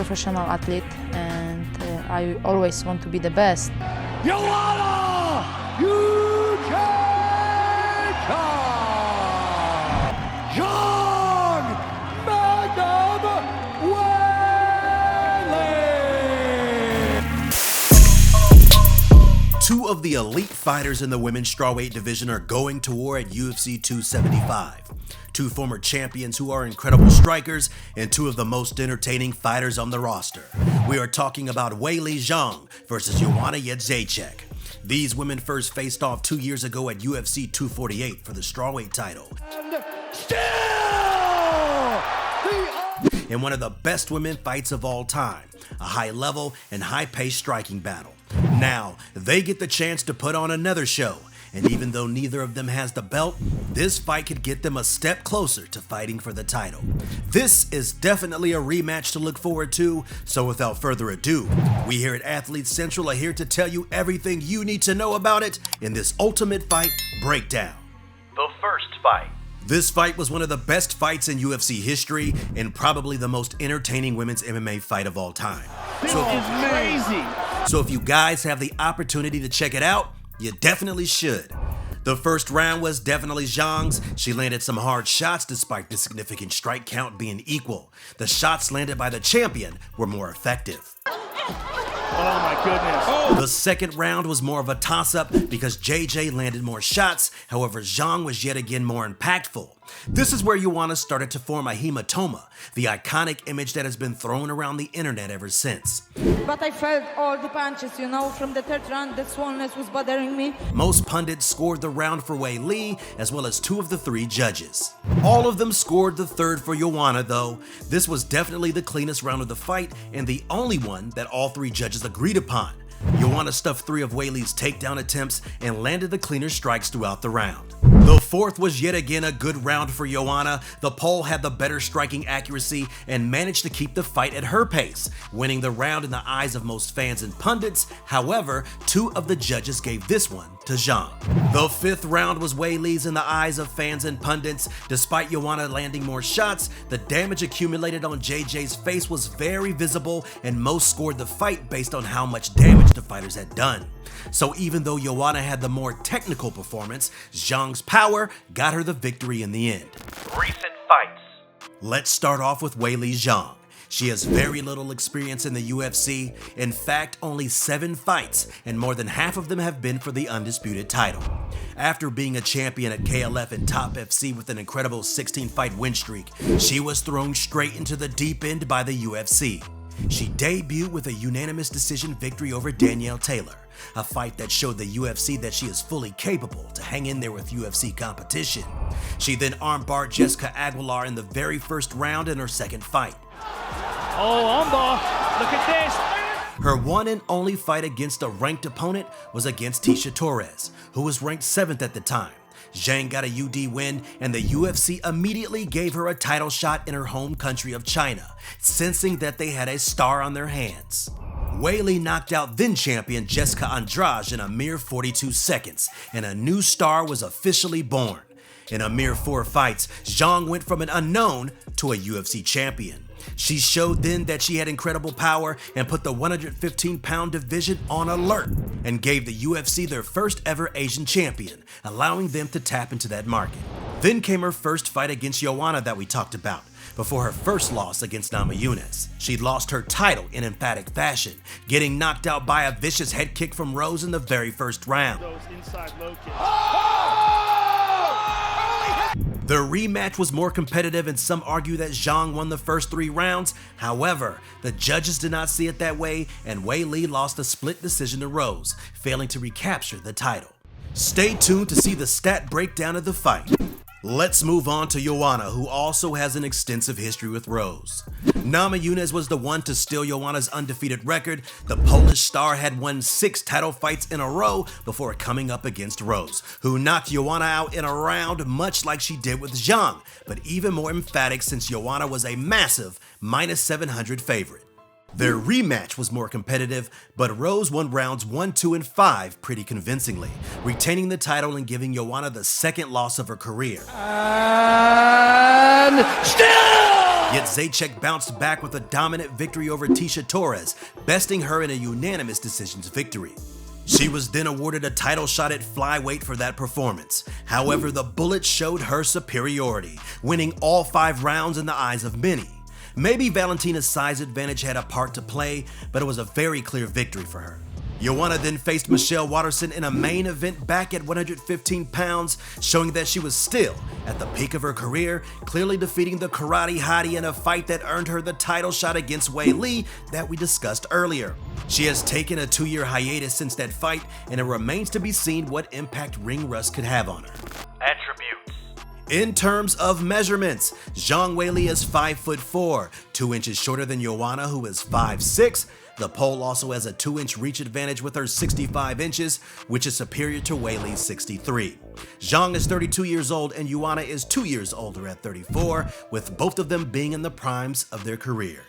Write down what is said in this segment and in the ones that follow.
professional athlete, and I always want to be the best. Joanna Jedrzejczyk! Zhang Weili! Two of the elite fighters in the women's strawweight division are going to war at UFC 275. Two former champions who are incredible strikers and two of the most entertaining fighters on the roster. We are talking about Weili Zhang versus Joanna Jedrzejczyk. These women first faced off 2 years ago at UFC 248 for the strawweight title. And still In one of the best women fights of all time, a high-level and high-paced striking battle. Now, they get the chance to put on another show, and even though neither of them has the belt, this fight could get them a step closer to fighting for the title. This is definitely a rematch to look forward to, so without further ado, we here at Athlete Central are here to tell you everything you need to know about it in this Ultimate Fight Breakdown. The first fight. This fight was one of the best fights in UFC history and probably the most entertaining women's MMA fight of all time. This is crazy. So if you guys have the opportunity to check it out, you definitely should. The first round was definitely Zhang's. She landed some hard shots despite the significant strike count being equal. The shots landed by the champion were more effective. Oh my goodness. The second round was more of a toss-up because JJ landed more shots, however Zhang was yet again more impactful. This is where Joanna started to form a hematoma, the iconic image that has been thrown around the internet ever since. But I felt all the punches, from the third round, the swollenness was bothering me. Most pundits scored the round for Weili, as well as 2 of the 3 judges. All of them scored the third for Joanna though. This was definitely the cleanest round of the fight and the only one that all 3 judges agreed upon. Joanna stuffed 3 of Weili's takedown attempts and landed the cleaner strikes throughout the round. The fourth was yet again a good round for Joanna. The pole had the better striking accuracy and managed to keep the fight at her pace, winning the round in the eyes of most fans and pundits. However, 2 of the judges gave this one to Zhang. The fifth round was Weili's in the eyes of fans and pundits. Despite Joanna landing more shots, the damage accumulated on JJ's face was very visible, and most scored the fight based on how much damage the fighters had done. So even though Joanna had the more technical performance, Zhang's power got her the victory in the end. Recent fights. Let's start off with Weili Zhang. She has very little experience in the UFC, in fact only 7 fights, and more than half of them have been for the undisputed title. After being a champion at KLF and Top FC with an incredible 16-fight win streak, she was thrown straight into the deep end by the UFC. She debuted with a unanimous decision victory over Danielle Taylor, a fight that showed the UFC that she is fully capable to hang in there with UFC competition. She then armbarred Jessica Aguilar in the very first round in her second fight. Oh, armbar. Look at this. Her one and only fight against a ranked opponent was against Tecia Torres, who was ranked 7th at the time. Zhang got a UD win, and the UFC immediately gave her a title shot in her home country of China, sensing that they had a star on their hands. Weili knocked out then champion Jessica Andrade in a mere 42 seconds, and a new star was officially born. In a mere 4 fights, Zhang went from an unknown to a UFC champion. She showed then that she had incredible power and put the 115-pound division on alert and gave the UFC their first ever Asian champion, allowing them to tap into that market. Then came her first fight against Joanna that we talked about, before her first loss against Namajunas. She lost her title in emphatic fashion, getting knocked out by a vicious head kick from Rose in the very first round. The rematch was more competitive, and some argue that Zhang won the first 3 rounds. However, the judges did not see it that way, and Weili lost a split decision to Rose, failing to recapture the title. Stay tuned to see the stat breakdown of the fight. Let's move on to Joanna, who also has an extensive history with Rose. Namajunas was the one to steal Joanna's undefeated record. The Polish star had won 6 title fights in a row before coming up against Rose, who knocked Joanna out in a round much like she did with Zhang, but even more emphatic since Joanna was a massive -700 favorite. Their rematch was more competitive, but Rose won rounds 1, 2, and 5 pretty convincingly, retaining the title and giving Joanna the second loss of her career. And still Yet Jedrzejczyk bounced back with a dominant victory over Tecia Torres, besting her in a unanimous decisions victory. She was then awarded a title shot at flyweight for that performance. However, the Bullet showed her superiority, winning all 5 rounds in the eyes of many. Maybe Valentina's size advantage had a part to play, but it was a very clear victory for her. Joanna then faced Michelle Waterson in a main event back at 115 pounds, showing that she was still at the peak of her career, clearly defeating the karate hottie in a fight that earned her the title shot against Weili that we discussed earlier. She has taken a 2-year hiatus since that fight, and it remains to be seen what impact ring rust could have on her. Attributes. In terms of measurements, Zhang Weili is 5'4", 2 inches shorter than Joanna, who is 5'6". The pole also has a 2-inch reach advantage with her 65 inches, which is superior to Weili's 63. Zhang is 32 years old and Joanna is 2 years older at 34, with both of them being in the primes of their career.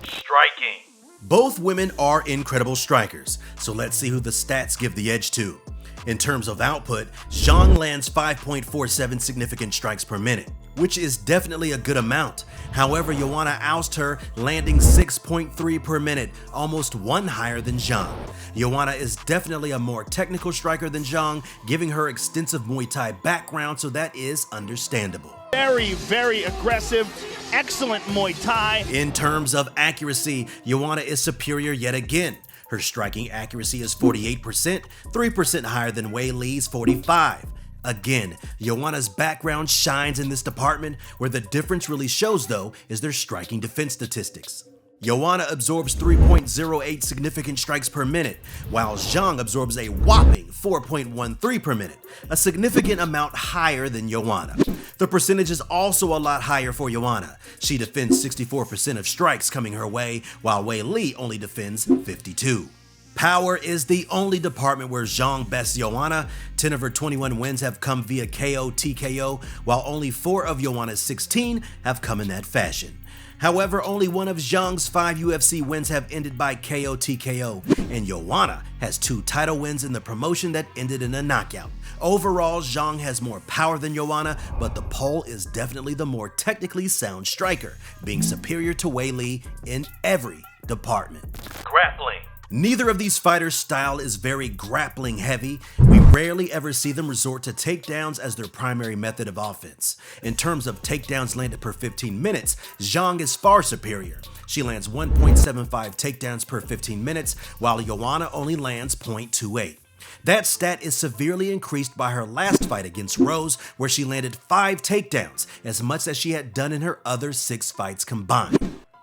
Striking. Both women are incredible strikers, so let's see who the stats give the edge to. In terms of output, Zhang lands 5.47 significant strikes per minute, which is definitely a good amount. However, Joanna ousts her, landing 6.3 per minute, almost 1 higher than Zhang. Joanna is definitely a more technical striker than Zhang, giving her extensive Muay Thai background, so that is understandable. Very, very aggressive, excellent Muay Thai. In terms of accuracy, Joanna is superior yet again. Her striking accuracy is 48%, 3% higher than Weili's 45%. Again, Joanna's background shines in this department. Where the difference really shows, though, is their striking defense statistics. Joanna absorbs 3.08 significant strikes per minute, while Zhang absorbs a whopping 4.13 per minute, a significant amount higher than Joanna. The percentage is also a lot higher for Joanna. She defends 64% of strikes coming her way, while Weili only defends 52%. Power is the only department where Zhang bests Joanna. 10 of her 21 wins have come via KO, TKO, while only 4 of Joanna's 16 have come in that fashion. However, only 1 of Zhang's 5 UFC wins have ended by KO, TKO, and Joanna has 2 title wins in the promotion that ended in a knockout. Overall, Zhang has more power than Joanna, but the pole is definitely the more technically sound striker, being superior to Weili in every department. Grappling. Neither of these fighters' style is very grappling heavy. We rarely ever see them resort to takedowns as their primary method of offense. In terms of takedowns landed per 15 minutes, Zhang is far superior. She lands 1.75 takedowns per 15 minutes, while Joanna only lands 0.28. That stat is severely increased by her last fight against Rose, where she landed 5 takedowns, as much as she had done in her other 6 fights combined.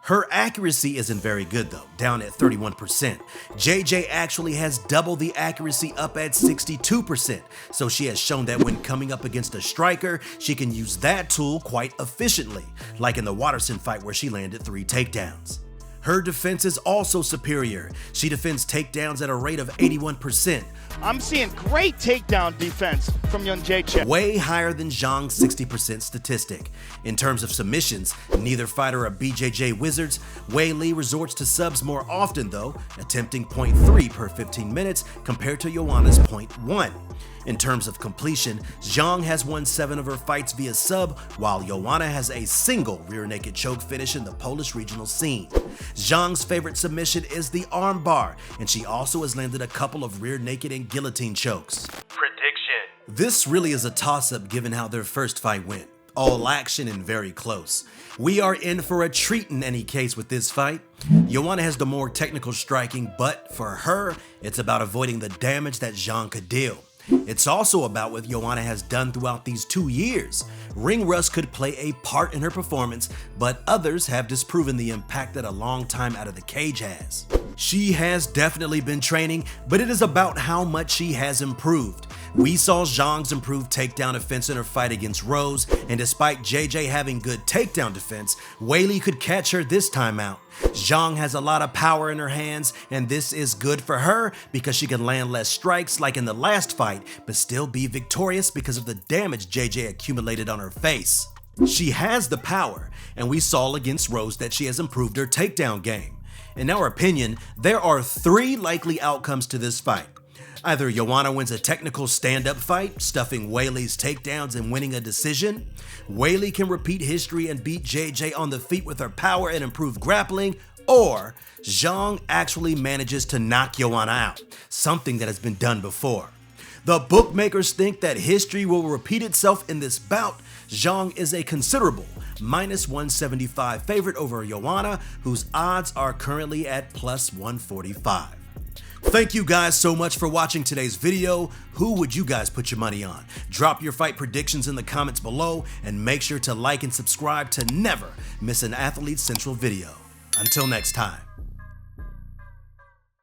Her accuracy isn't very good though, down at 31%. JJ actually has double the accuracy, up at 62%, so she has shown that when coming up against a striker, she can use that tool quite efficiently, like in the Waterson fight where she landed 3 takedowns. Her defense is also superior. She defends takedowns at a rate of 81%. I'm seeing great takedown defense from Jedrzejczyk. Way higher than Zhang's 60% statistic. In terms of submissions, neither fighter are BJJ wizards. Weili resorts to subs more often though, attempting 0.3 per 15 minutes compared to Joanna's 0.1. In terms of completion, Zhang has won 7 of her fights via sub, while Joanna has a single rear naked choke finish in the Polish regional scene. Zhang's favorite submission is the armbar, and she also has landed a couple of rear naked and guillotine chokes. Prediction. This really is a toss-up given how their first fight went. All action and very close. We are in for a treat in any case with this fight. Joanna has the more technical striking, but for her, it's about avoiding the damage that Zhang could deal. It's also about what Joanna has done throughout these 2 years. Ring rust could play a part in her performance, but others have disproven the impact that a long time out of the cage has. She has definitely been training, but it is about how much she has improved. We saw Zhang's improved takedown defense in her fight against Rose, and despite JJ having good takedown defense, Weili could catch her this time out. Zhang has a lot of power in her hands, and this is good for her because she can land less strikes like in the last fight, but still be victorious because of the damage JJ accumulated on her face. She has the power, and we saw against Rose that she has improved her takedown game. In our opinion, there are 3 likely outcomes to this fight. Either Joanna wins a technical stand-up fight, stuffing Weili's takedowns and winning a decision, Weili can repeat history and beat JJ on the feet with her power and improved grappling, or Zhang actually manages to knock Joanna out, something that has been done before. The bookmakers think that history will repeat itself in this bout. Zhang is a considerable -175 favorite over Joanna, whose odds are currently at +145. Thank you guys so much for watching today's video. Who would you guys put your money on? Drop your fight predictions in the comments below, and make sure to like and subscribe to never miss an Athlete Central video. Until next time.